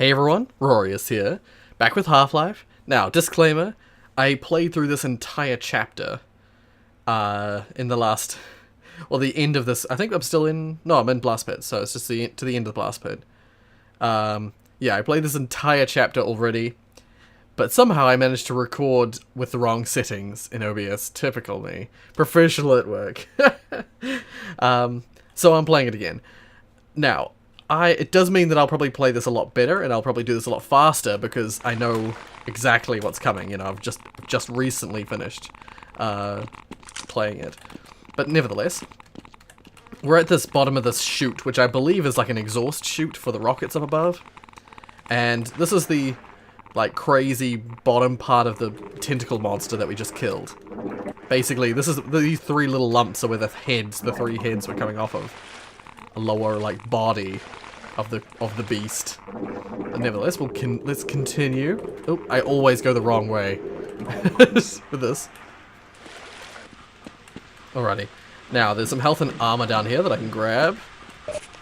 Hey everyone, Rorius here, back with Half-Life. Now, disclaimer, I played through this entire chapter in the last, well, the end of this. I think I'm still in, no, I'm in Blast Pit, so it's just to the end of the Blast Pit. Yeah, I played this entire chapter already, but somehow I managed to record with the wrong settings in OBS. Typical me. Professional at work. So I'm playing it again. Now, it does mean that I'll probably play this a lot better, and I'll probably do this a lot faster, because I know exactly what's coming. You know, I've just recently finished playing it. But nevertheless, we're at this bottom of this chute, which I believe is like an exhaust chute for the rockets up above. And this is the, like, crazy bottom part of the tentacle monster that we just killed. Basically, these three little lumps are where the three heads were coming off of. A lower, like, body of the beast. But nevertheless, let's continue. Oh, I always go the wrong way with this. Alrighty. Now, there's some health and armor down here that I can grab,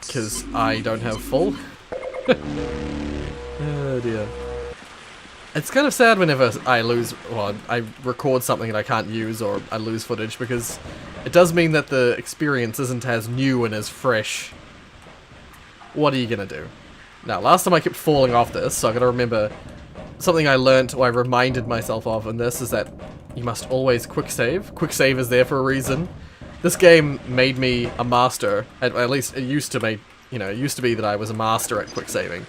because I don't have full. Oh dear. It's kind of sad whenever I lose, well, I record something and I can't use, or I lose footage, because it does mean that the experience isn't as new and as fresh. What are you gonna do? Now, last time I kept falling off this, so I gotta remember something I learnt, or I reminded myself of in this, is that you must always quick save. Quick save is there for a reason. This game made me a master, at least it used to make, you know, it used to be that I was a master at quick saving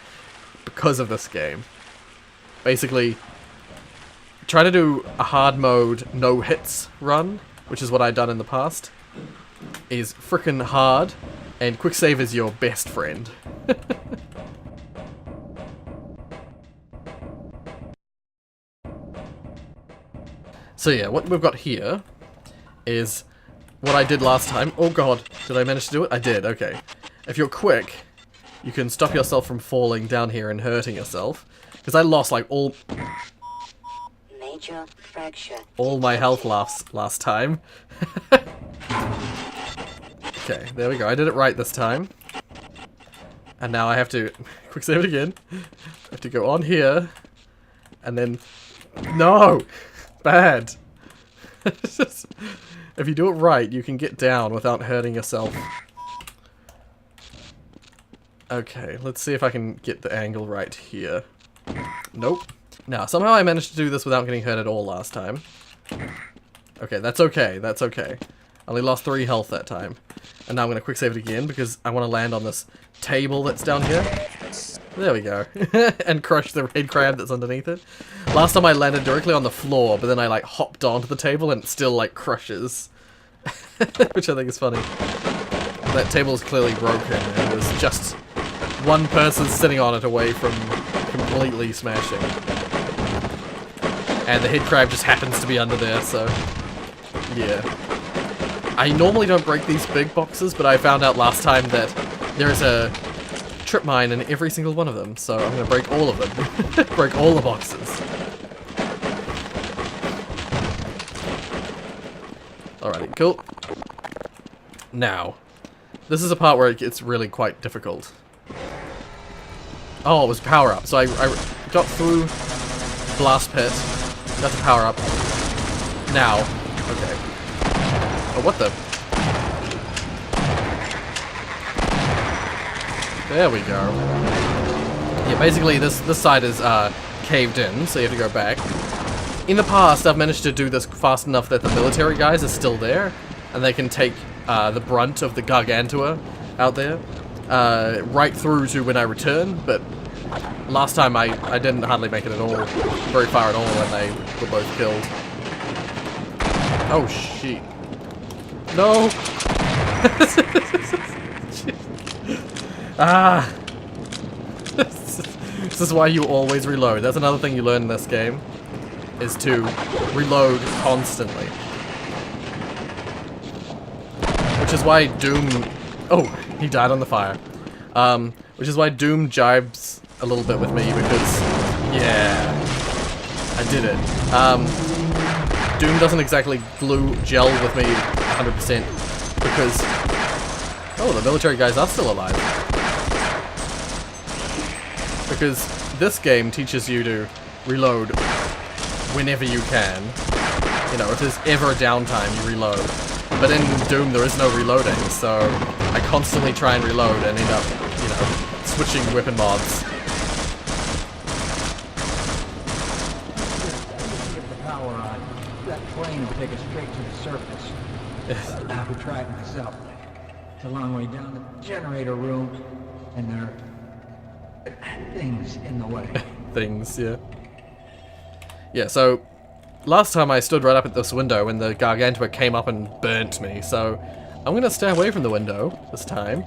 because of this game. Basically, try to do a hard mode no hits run, which is what I've done in the past, is frickin' hard, and quick save is your best friend. So yeah, what we've got here is what I did last time. Oh god, did I manage to do it? I did, okay. If you're quick, you can stop yourself from falling down here and hurting yourself. Because I lost like all my health last time. Okay, there we go. I did it right this time. And now I have to quick save it again. I have to go on here. And then... No! Bad. If you do it right, you can get down without hurting yourself. Okay, let's see if I can get the angle right here. Nope. Now, somehow I managed to do this without getting hurt at all last time. Okay, that's okay. That's okay. I only lost 3 health that time. And now I'm going to quick save it again because I want to land on this table that's down here. There we go. And crush the red crab that's underneath it. Last time I landed directly on the floor, but then I like hopped onto the table and it still like crushes. Which I think is funny. That table is clearly broken and there's just one person sitting on it away from completely smashing. And the head crab just happens to be under there, so yeah. I normally don't break these big boxes, but I found out last time that there is a trip mine in every single one of them, so I'm gonna break all of them. Break all the boxes. Alrighty, cool. Now, this is a part where it gets really quite difficult. Oh, it was power up. So I got through Blast Pit, got the power up. Now, okay. Oh, what the? There we go. Yeah, basically this side is caved in, so you have to go back. In the past, I've managed to do this fast enough that the military guys are still there, and they can take the brunt of the Gargantua out there. Right through to when I return, but last time I didn't hardly make it at all, very far at all, and they were both killed. Oh shit. No! Ah! This is why you always reload. That's another thing you learn in this game, is to reload constantly. Which is why Doom... Oh, he died on the fire. Which is why Doom jibes a little bit with me, because, yeah, I did it. Doom doesn't exactly gel with me 100%, because, oh, the military guys are still alive. because this game teaches you to reload whenever you can. You know, if there's ever a downtime, you reload. But in Doom, there is no reloading, so I constantly try and reload and end up, you know, switching weapon mods. Get the power on. That plane will take us straight to the surface. I have to try it myself. It's a long way down the generator room, and there are things in the way. Things, yeah. Yeah, so last time I stood right up at this window when the Gargantua came up and burnt me, so I'm gonna stay away from the window this time.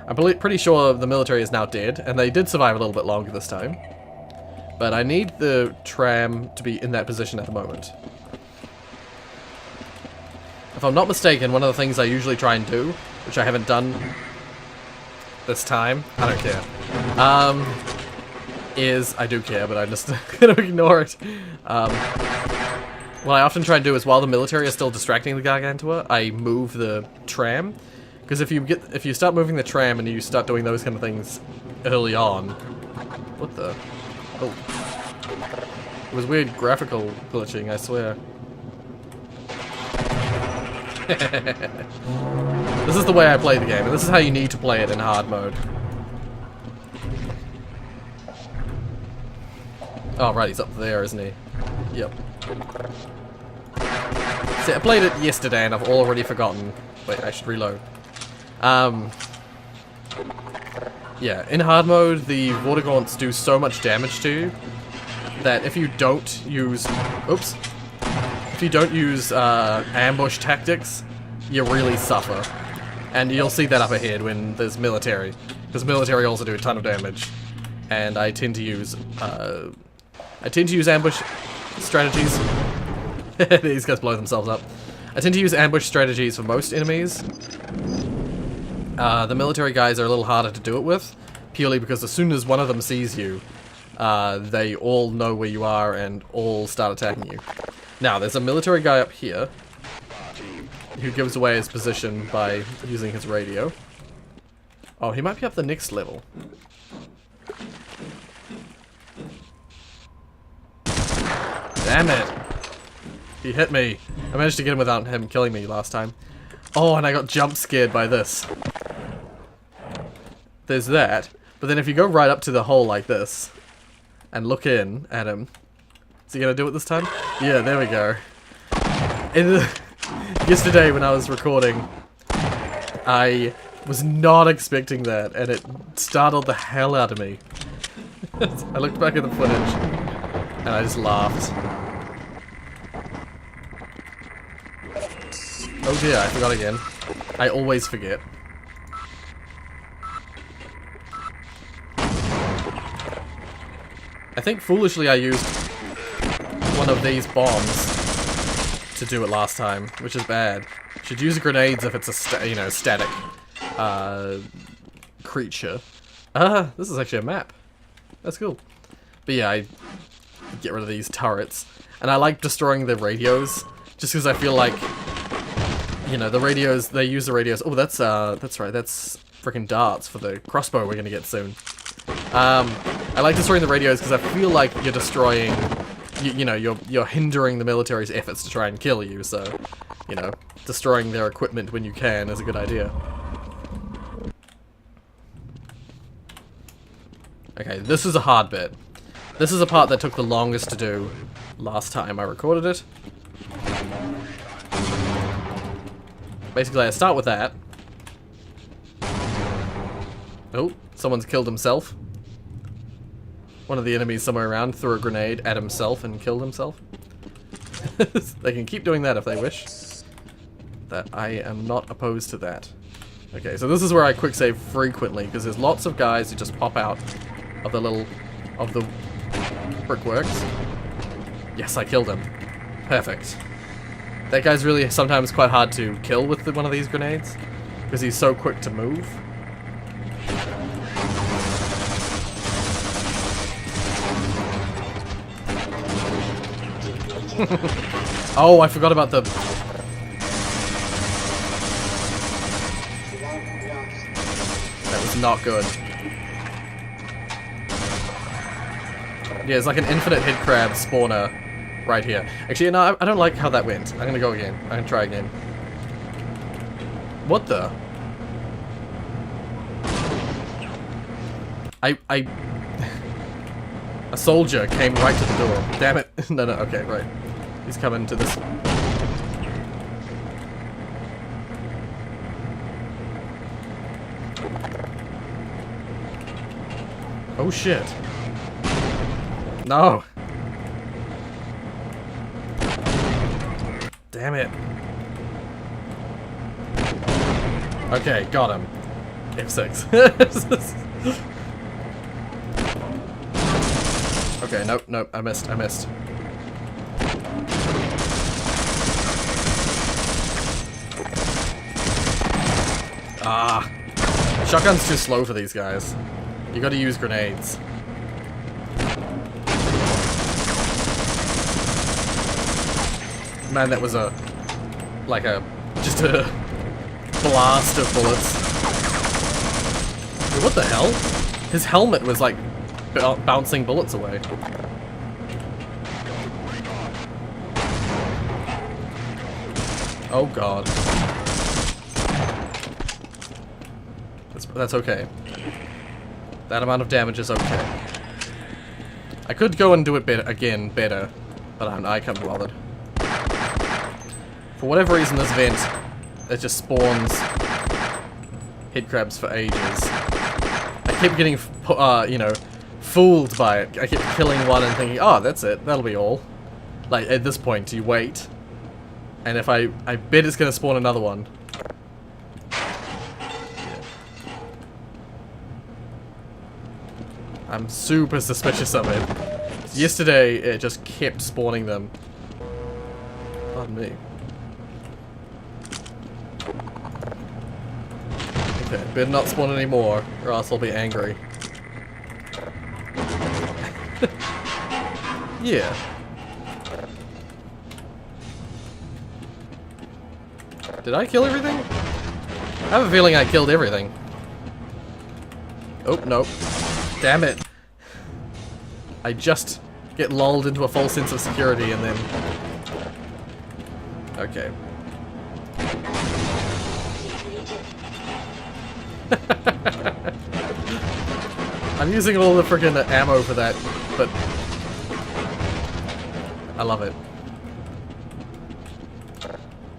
I'm pretty sure the military is now dead, and they did survive a little bit longer this time. But I need the tram to be in that position at the moment. If I'm not mistaken, one of the things I usually try and do, which I haven't done this time, I don't care, is, I do care, but I'm just gonna ignore it. What I often try and do is, while the military is still distracting the Gargantua, I move the tram. Because if you start moving the tram and you start doing those kind of things early on, what the? Oh, it was weird graphical glitching, I swear. This is the way I play the game, and this is how you need to play it in hard mode. Oh, right, he's up there, isn't he? Yep. See, I played it yesterday and I've already forgotten. Wait, I should reload. Yeah, in hard mode, the water gaunts do so much damage to you that if you don't use... Oops. If you don't use ambush tactics, you really suffer. And you'll see that up ahead when there's military. Because military also do a ton of damage. And I tend to use ambush strategies. These guys blow themselves up. I tend to use ambush strategies for most enemies. The military guys are a little harder to do it with, purely because as soon as one of them sees you, they all know where you are and all start attacking you. Now, there's a military guy up here who gives away his position by using his radio. Oh, he might be up the next level. Damn it! He hit me. I managed to get him without him killing me last time. Oh, and I got jump scared by this. There's that. But then if you go right up to the hole like this, and look in at him, is he gonna do it this time? Yeah, there we go. Yesterday when I was recording, I was not expecting that, and it startled the hell out of me. I looked back at the footage, and I just laughed. Oh dear, I forgot again. I always forget. I think foolishly I used one of these bombs to do it last time, which is bad. Should use grenades if it's a static creature. This is actually a map. That's cool. But yeah, I get rid of these turrets, and I like destroying the radios just because I feel like, you know, the radios, they use the radios. Oh, that's right, that's freaking darts for the crossbow we're gonna get soon. I like destroying the radios because I feel like you're destroying, you know, you're hindering the military's efforts to try and kill you, so, you know, destroying their equipment when you can is a good idea. Okay, this is a hard bit. This is a part that took the longest to do last time I recorded it. Basically, I start with that. Oh, someone's killed himself. One of the enemies somewhere around threw a grenade at himself and killed himself. They can keep doing that if they wish. That I am not opposed to that. Okay, so this is where I quick save frequently, because there's lots of guys who just pop out of the brickworks. Yes, I killed him. Perfect. That guy's really sometimes quite hard to kill with one of these grenades, because he's so quick to move. Oh, I forgot about the... That was not good. Yeah, it's like an infinite head crab spawner right here. Actually, no, I don't like how that went. I'm gonna go again. I'm gonna try again. What the? A soldier came right to the door. Damn it. No, okay, right. He's coming to this. Oh shit. No. Damn it. Okay, got him. F6. Okay, nope, I missed. Ah. Shotgun's too slow for these guys. You gotta use grenades. Man, that was just a blast of bullets. Dude, what the hell? His helmet was like bouncing bullets away. Oh god. That's okay. That amount of damage is okay. I could go and do it better, but I can't be bothered. For whatever reason, this vent, it just spawns head crabs for ages. I keep getting, you know, fooled by it. I keep killing one and thinking, oh, that's it, that'll be all. Like, at this point, you wait. And if I bet it's gonna spawn another one. I'm super suspicious of it. Yesterday, it just kept spawning them. Pardon me. Okay, better not spawn anymore, or else I'll be angry. Yeah. Did I kill everything? I have a feeling I killed everything. Oh, nope. Damn it. I just get lulled into a false sense of security and then... Okay. I'm using all the freaking ammo for that, but... I love it.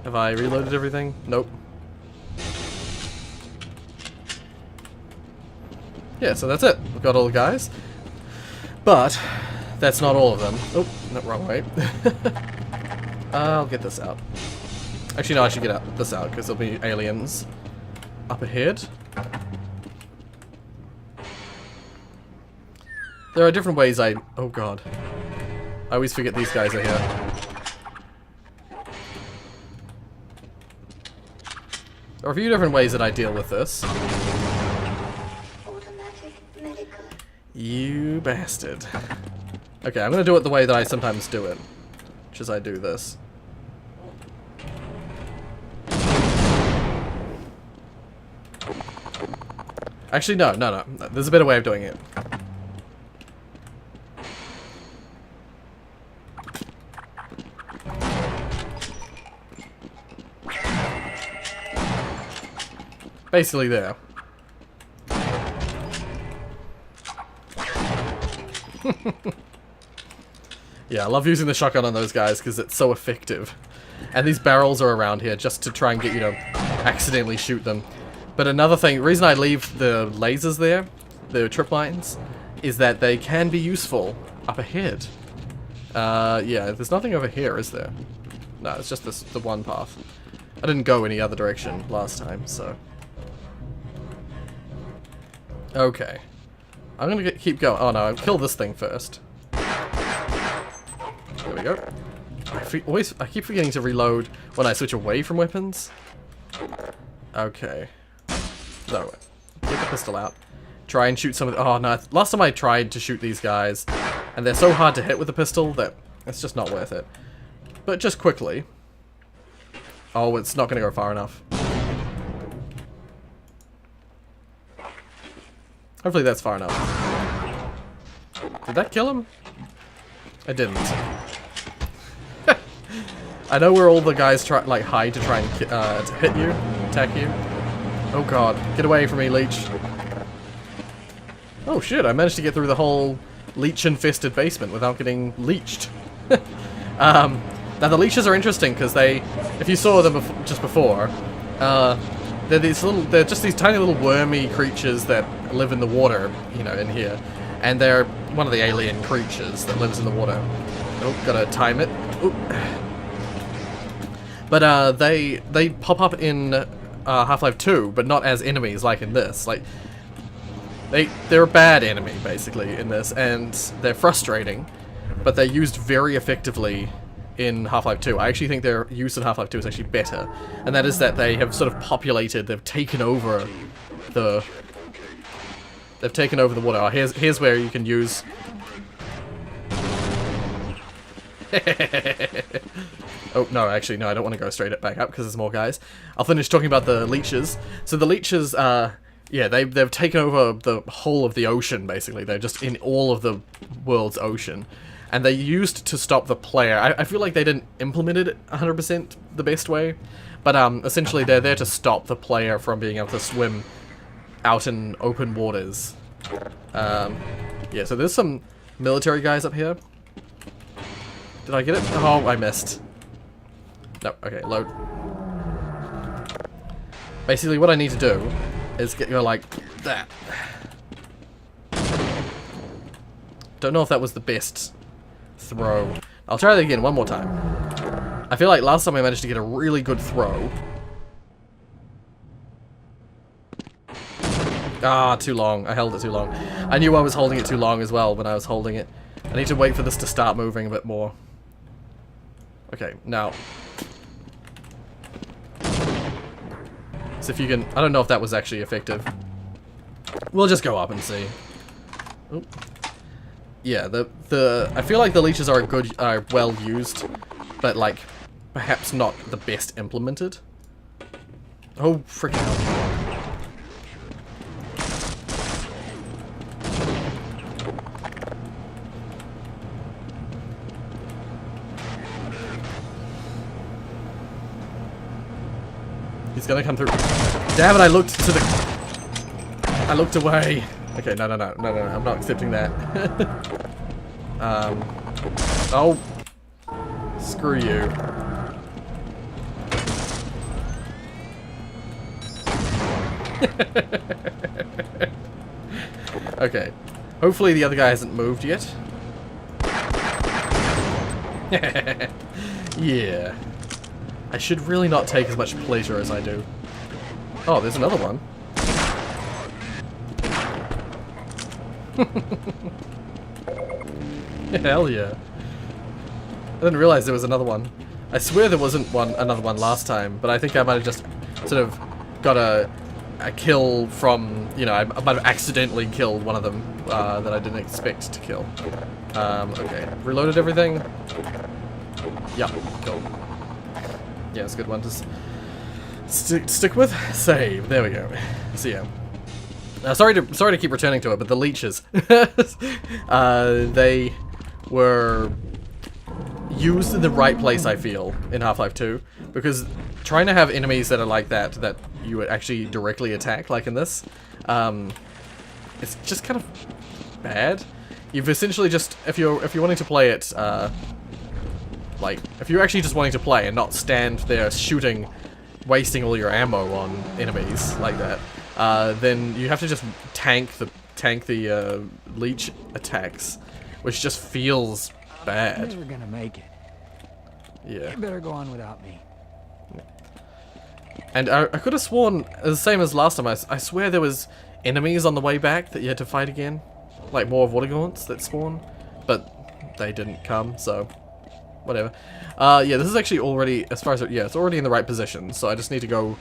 Have I reloaded everything? Nope. Yeah, so that's it. We've got all the guys. But, that's not all of them. Oh, no, wrong way. I'll get this out. Actually, no, I should get this out, because there'll be aliens up ahead. There are different ways oh god. I always forget these guys are here. There are a few different ways that I deal with this. You bastard. Okay, I'm gonna do it the way that I sometimes do it. Which is I do this. Actually, no. There's a better way of doing it. Basically there. Yeah, I love using the shotgun on those guys because it's so effective. And these barrels are around here just to try and get you to accidentally shoot them. But another thing, the reason I leave the lasers there, the trip lines, is that they can be useful up ahead. Yeah, there's nothing over here, is there? No, it's just the one path. I didn't go any other direction last time, so... Okay. I'm gonna keep going. Oh no, I'll kill this thing first. There we go. I keep forgetting to reload when I switch away from weapons. Okay. No, get the pistol out. Try and shoot some of the... Oh no, last time I tried to shoot these guys, and they're so hard to hit with the pistol that it's just not worth it. But just quickly. Oh, it's not gonna go far enough. Hopefully that's far enough. Did that kill him? I didn't. I know where all the guys try, like, hide to try and to hit you, attack you. Oh god, get away from me, leech. Oh shit, I managed to get through the whole leech-infested basement without getting leeched. Now the leeches are interesting because they, if you saw them just before, they're just these tiny little wormy creatures that live in the water, you know, in here. And they're one of the alien creatures that lives in the water. Oh, gotta time it. Ooh. But they pop up in Half-Life 2, but not as enemies like in this. Like they're a bad enemy basically in this, and they're frustrating, but they're used very effectively in Half-Life 2. I actually think their use in Half-Life 2 is actually better, and that is that they have sort of populated. They've taken over the. They've taken over the water. Oh, here's where you can use. Oh, no, actually, no, I don't want to go straight back up because there's more guys. I'll finish talking about the leeches. So the leeches, yeah, they've taken over the whole of the ocean, basically. They're just in all of the world's ocean. And they're used to stop the player. I feel like they didn't implement it 100% the best way. But essentially, they're there to stop the player from being able to swim out in open waters. Yeah, so there's some military guys up here. Did I get it? Oh, I missed. No, okay, load. Basically, what I need to do is go like that. Don't know if that was the best throw. I'll try that again one more time. I feel like last time I managed to get a really good throw. Ah, too long. I held it too long. I knew I was holding it too long as well when I was holding it. I need to wait for this to start moving a bit more. Okay, now. So if you can, I don't know if that was actually effective. We'll just go up and see. Oop. Yeah, I feel like the leeches are well used, but like perhaps not the best implemented. Oh freaking hell. He's gonna come through. Damn it, I looked away. Okay, no, I'm not accepting that. Oh. Screw you. Okay. Hopefully the other guy hasn't moved yet. Yeah. I should really not take as much pleasure as I do. Oh, there's another one. Hell yeah. I didn't realize there was another one. I swear there wasn't another one last time, but I think I might have just sort of got a kill from, you know, I might have accidentally killed one of them that I didn't expect to kill. Okay, reloaded everything. Yeah, cool. Yeah, it's a good one to stick with. Save. There we go. So yeah. Sorry to keep returning to it, but the leeches, they were used in the right place, I feel, in Half-Life 2, because trying to have enemies that are like that you would actually directly attack, like in this, it's just kind of bad. You've essentially just, if you're wanting to play it, like, if you're actually just wanting to play and not stand there shooting, wasting all your ammo on enemies like that, then you have to just tank the leech attacks, which just feels bad. I'm never gonna make it. Yeah. You better go on without me. And I could have sworn, the same as last time, I swear there was enemies on the way back that you had to fight again, like more water gaunts that spawn, but they didn't come, so. Whatever. Yeah, this is actually already, as far as, yeah, it's already in the right position, so I just need to go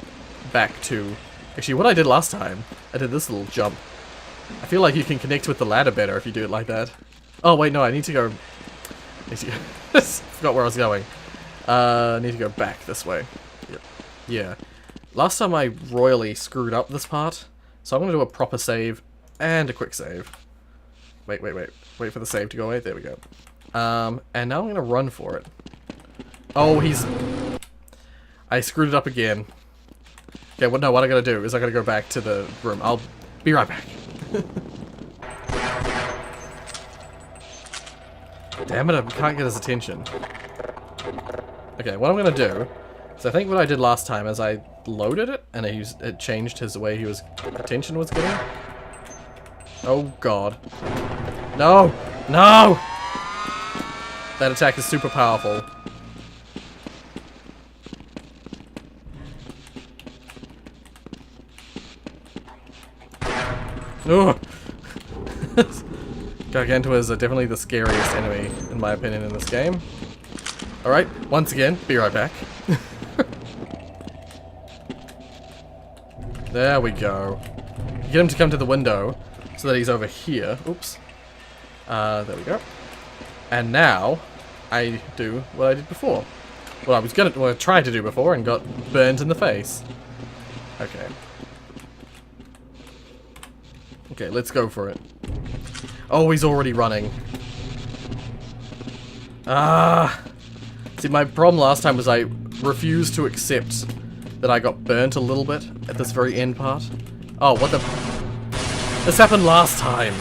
back to, actually, what I did last time, I did this little jump. I feel like you can connect with the ladder better if you do it like that. Oh, wait, no, I need to go, forgot where I was going. I need to go back this way. Yep. Yeah. Last time I royally screwed up this part, so I'm going to do a proper save and a quick save. Wait for the save to go away, there we go. And now I'm gonna run for it. Oh, I screwed it up again. Okay, well, no, what I gotta do is I gotta go back to the room. I'll be right back. Damn it, I can't get his attention. Okay, what I'm gonna do is I think what I did last time is I loaded it and it changed his way his attention was getting. Oh god. No! No! That attack is super powerful. Ugh. Gargantua is definitely the scariest enemy, in my opinion, in this game. Alright, once again, be right back. There we go. Get him to come to the window so that he's over here. Oops. There we go. And now, I do what I did before. Well, I tried to do before and got burnt in the face. Okay. Okay, let's go for it. Oh, he's already running. See, my problem last time was I refused to accept that I got burnt a little bit at this very end part. Oh, what the... This happened last time!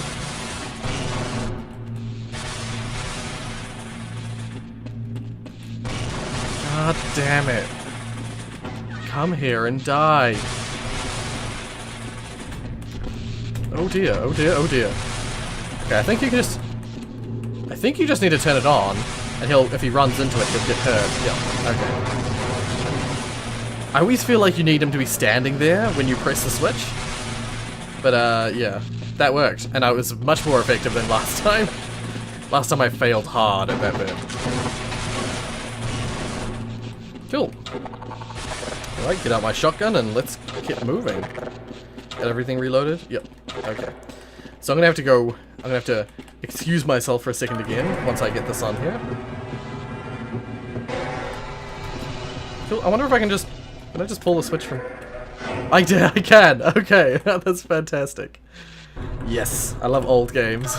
God damn it. Come here and die. Oh dear, oh dear, oh dear. Okay, I think you just need to turn it on, and if he runs into it, he'll get hurt. Yeah, okay. I always feel like you need him to be standing there when you press the switch. But, yeah, that worked, and I was much more effective than last time. Last time I failed hard at that bit. Cool. Alright, get out my shotgun and let's get moving. Got everything reloaded? Yep. Okay. So I'm gonna have to excuse myself for a second again once I get this on here. Cool. I wonder if I can I just pull the switch from... I can! Okay, that's fantastic. Yes, I love old games.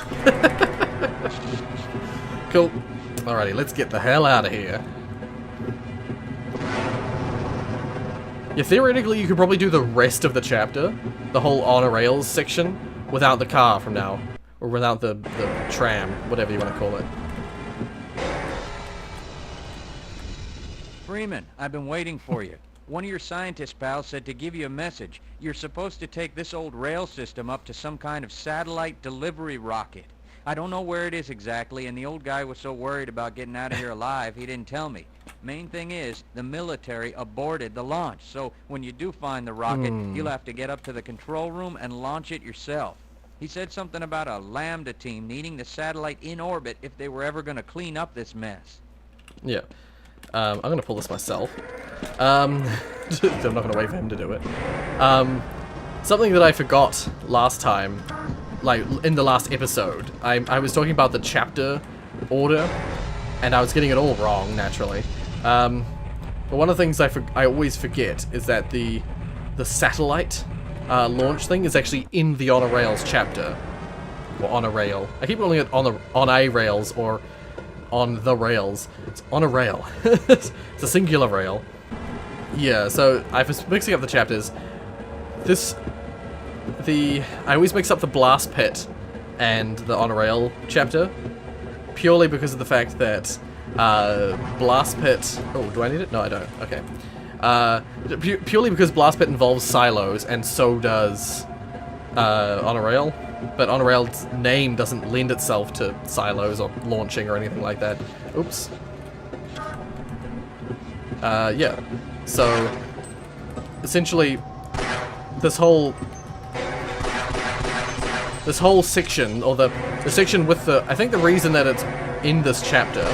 Cool. Alrighty, let's get the hell out of here. Yeah, theoretically, you could probably do the rest of the chapter, the whole on a rails section, without the car from now. Or without the tram, whatever you want to call it. Freeman, I've been waiting for you. One of your scientist pals said to give you a message. You're supposed to take this old rail system up to some kind of satellite delivery rocket. I don't know where it is exactly, and the old guy was so worried about getting out of here alive, he didn't tell me. Main thing is, the military aborted the launch, so when you do find the rocket, you'll have to get up to the control room and launch it yourself. He said something about a Lambda team needing the satellite in orbit if they were ever going to clean up this mess. Yeah. I'm going to pull this myself. I'm not going to wait for him to do it. Something that I forgot last time, like in the last episode, I was talking about the chapter order, and I was getting it all wrong, naturally. But one of the things I always forget is that the satellite launch thing is actually in the On a Rails chapter. Or on a rail. I keep calling it on a rails or on the rails. It's on a rail. It's a singular rail. Yeah, so I was mixing up the chapters. I always mix up the blast pit and the on a rail chapter, purely because of the fact that blast pit... Oh, do I need it? No, I don't. Okay. Purely because blast pit involves silos, and so does on a rail. But on a rail's name doesn't lend itself to silos or launching or anything like that. Oops. Yeah. So, essentially, this whole section, or the section with I think the reason that it's in this chapter,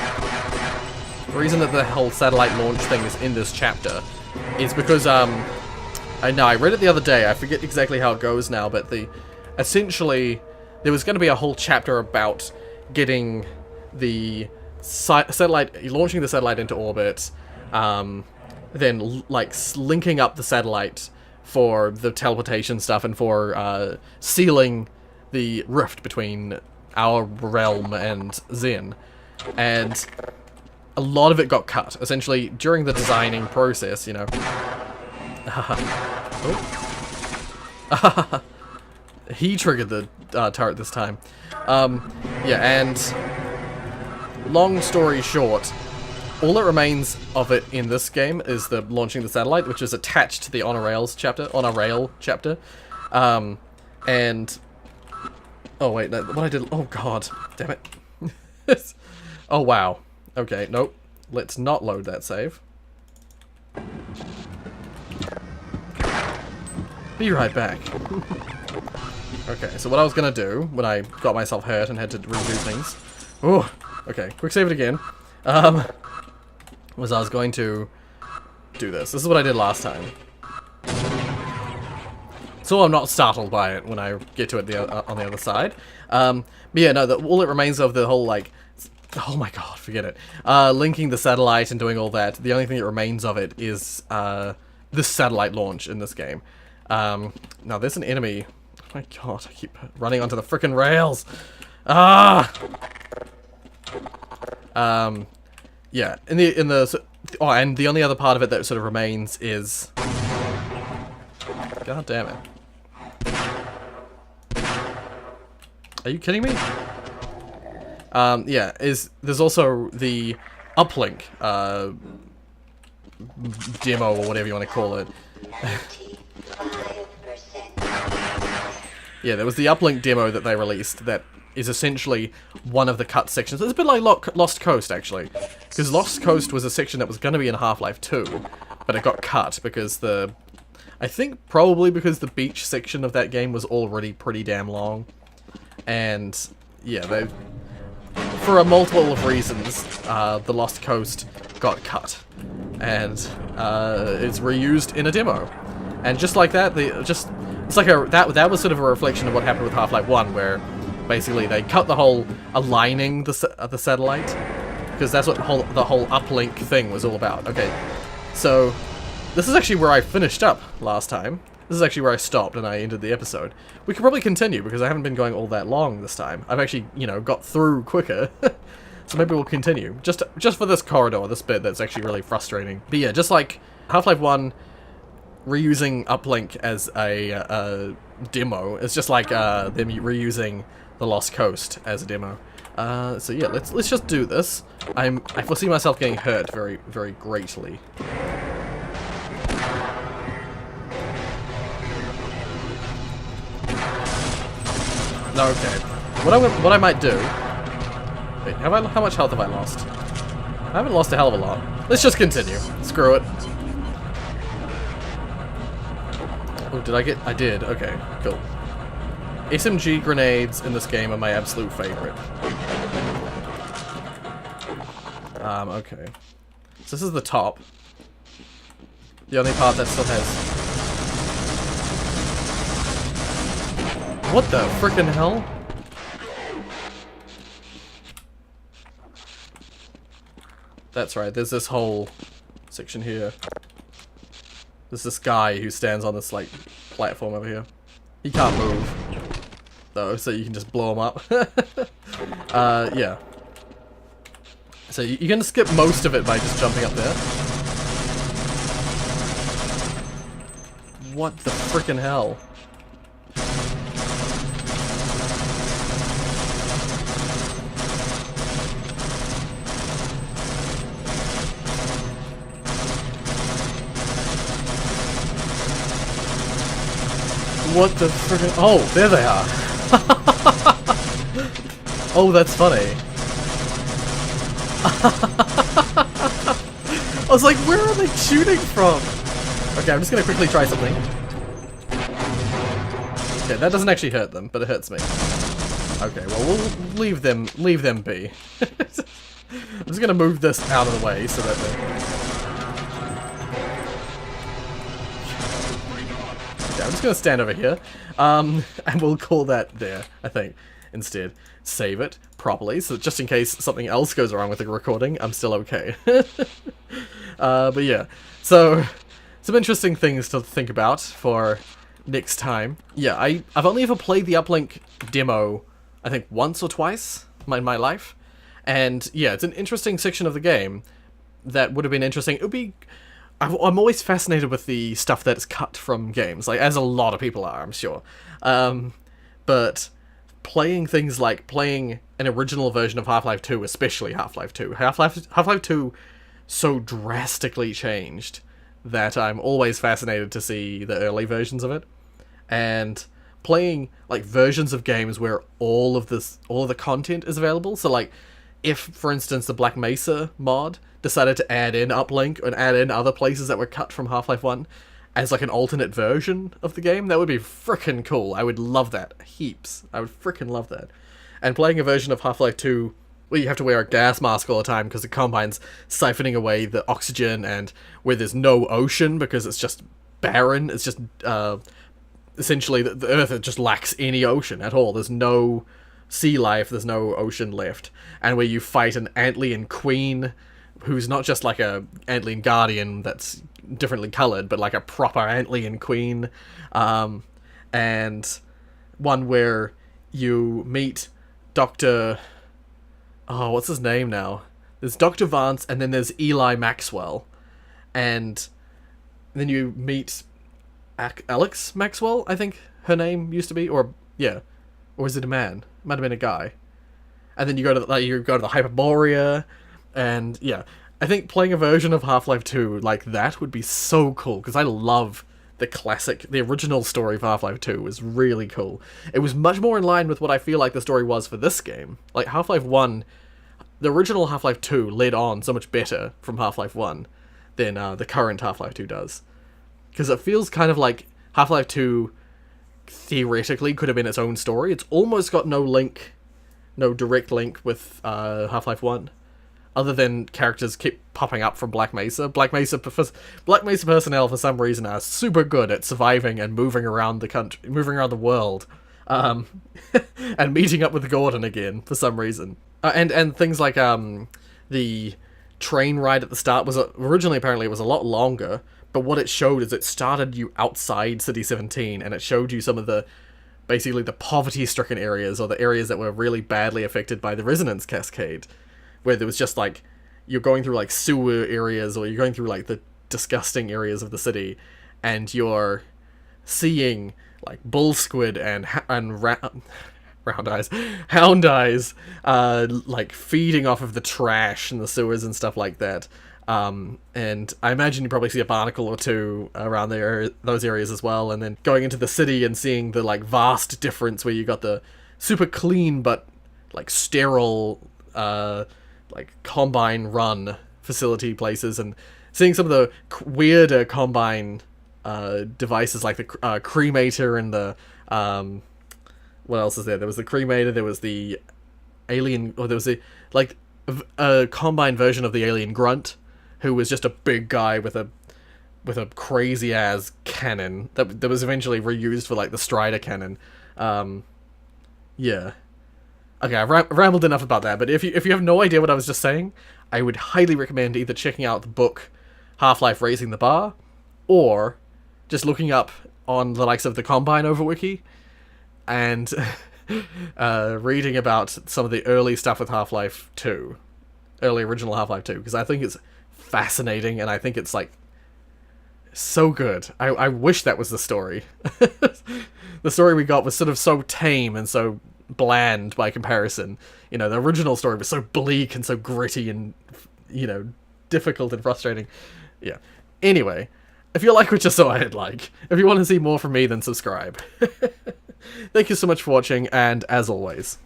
the reason that the whole satellite launch thing is in this chapter, is because, I read it the other day, I forget exactly how it goes now, but essentially, there was going to be a whole chapter about getting the launching the satellite into orbit, then, like, linking up the satellite for the teleportation stuff and for, sealing the rift between our realm and Zen. and a lot of it got cut. Essentially, during the designing process, you know. Oh. He triggered the turret this time. Yeah, and long story short, all that remains of it in this game is the launching the satellite, which is attached to the on a rail chapter. And oh wait, no, what I did? Oh god, damn it! Oh wow. Okay, nope. Let's not load that save. Be right back. Okay, so what I was gonna do when I got myself hurt and had to redo things. Oh, okay, quick save it again. Was I was going to do this. This is what I did last time. So I'm not startled by it when I get to it on the other side. But yeah, no, all it remains of the whole, like, oh my god, forget it. Linking the satellite and doing all that, the only thing that remains of it is this satellite launch in this game. Now there's an enemy. Oh my god, I keep running onto the frickin' rails. Ah! Yeah, and the only other part of it that sort of remains is, god damn it. Are you kidding me? Yeah, there's also the uplink demo or whatever you want to call it. Yeah, there was the uplink demo that they released that is essentially one of the cut sections. It's a bit like Lost Coast, actually. Because Lost Coast was a section that was going to be in Half-Life 2, but it got cut because I think probably because the beach section of that game was already pretty damn long. And, yeah, for a multiple of reasons, the Lost Coast got cut. And it's reused in a demo. And just like that, it's like that was sort of a reflection of what happened with Half-Life 1, where basically they cut the whole aligning the satellite, because that's what the whole uplink thing was all about. Okay, so this is actually where I finished up last time. This is actually where I stopped and I ended the episode. We could probably continue because I haven't been going all that long this time. I've actually, you know, got through quicker. So maybe we'll continue. Just for this corridor, this bit that's actually really frustrating. But yeah, just like Half-Life 1, reusing uplink as a demo, it's just like them reusing the Lost Coast as a demo. So yeah, let's just do this. I foresee myself getting hurt very, very greatly. Okay. What I might do... Wait, how much health have I lost? I haven't lost a hell of a lot. Let's just continue. Screw it. Oh, did I get... I did. Okay, cool. SMG grenades in this game are my absolute favorite. Okay. So this is the top. The only part that still has... What the frickin' hell? That's right, there's this whole section here. There's this guy who stands on this, like, platform over here. He can't move, though, so you can just blow him up. Yeah. So you're gonna skip most of it by just jumping up there. What the frickin' hell? What the friggin... Oh, there they are. Oh, that's funny. I was like, where are they shooting from? Okay, I'm just gonna quickly try something. Okay, that doesn't actually hurt them, but it hurts me. Okay, well, we'll leave them be. I'm just gonna move this out of the way so that they... I'm just going to stand over here, and we'll call that there, I think, instead. Save it properly, so just in case something else goes wrong with the recording, I'm still okay. But yeah, so, some interesting things to think about for next time. Yeah, I've only ever played the uplink demo, I think, once or twice in my life, And yeah, it's an interesting section of the game that would have been interesting. It would be... I'm always fascinated with the stuff that's cut from games, like, as a lot of people are, I'm sure. But playing things like playing an original version of Half-Life 2, especially Half-Life 2. Half-Life 2 so drastically changed that I'm always fascinated to see the early versions of it. And playing like versions of games where all of the content is available. So like, if for instance the Black Mesa mod decided to add in Uplink and add in other places that were cut from Half-Life 1 as like an alternate version of the game, that would be frickin' cool. I would love that heaps. I would frickin' love that. And playing a version of Half-Life 2 where you have to wear a gas mask all the time because the Combine's siphoning away the oxygen, and where there's no ocean because it's just barren. It's just essentially the Earth just lacks any ocean at all. There's no sea life, there's no ocean left. And where you fight an Antlian queen who's not just like a Antlian guardian that's differently colored, but like a proper Antlian queen. And one where you meet Dr. Oh, what's his name now? There's Dr. Vance, and then there's Eli Maxwell. And then you meet Alex Maxwell, I think her name used to be, or yeah, or is it a man? Might have been a guy. And then you go to the Hyperborea, and yeah, I think playing a version of Half-Life 2 like that would be so cool, because I love the original story of Half-Life 2 was really cool. It was much more in line with what I feel like the story was for this game. Like Half-Life 1, the original Half-Life 2 led on so much better from Half-Life 1 than the current Half-Life 2 does. Because it feels kind of like Half-Life 2 theoretically could have been its own story. It's almost got no direct link with Half-Life 1. Other than characters keep popping up from Black Mesa. Black Mesa personnel, for some reason, are super good at surviving and moving around the country, moving around the world, and meeting up with Gordon again for some reason. And things like the train ride at the start was originally apparently it was a lot longer, but what it showed is it started you outside City 17, and it showed you some of the basically the poverty-stricken areas, or the areas that were really badly affected by the resonance cascade. Where there was just like, you're going through like sewer areas, or you're going through like the disgusting areas of the city, and you're seeing like bull squid and hound eyes, like feeding off of the trash in the sewers and stuff like that. And I imagine you probably see a barnacle or two around those areas as well, and then going into the city and seeing the like vast difference where you got the super clean but like sterile like Combine run facility places, and seeing some of the weirder Combine devices like the cremator and the what else is there? There was the cremator, there was the alien, or there was a Combine version of the alien Grunt, who was just a big guy with a crazy ass cannon that was eventually reused for like the Strider cannon. Yeah. Okay, I've rambled enough about that, but if you have no idea what I was just saying, I would highly recommend either checking out the book Half-Life Raising the Bar, or just looking up on the likes of the Combine Overwiki, and reading about some of the early stuff with Half-Life 2. Early original Half-Life 2, because I think it's fascinating, and I think it's like so good. I wish that was the story. The story we got was sort of so tame and so bland by comparison. You know, the original story was so bleak and so gritty and, you know, difficult and frustrating. Yeah. Anyway, if you like what you saw, I'd like. If you want to see more from me, then subscribe. Thank you so much for watching, and as always,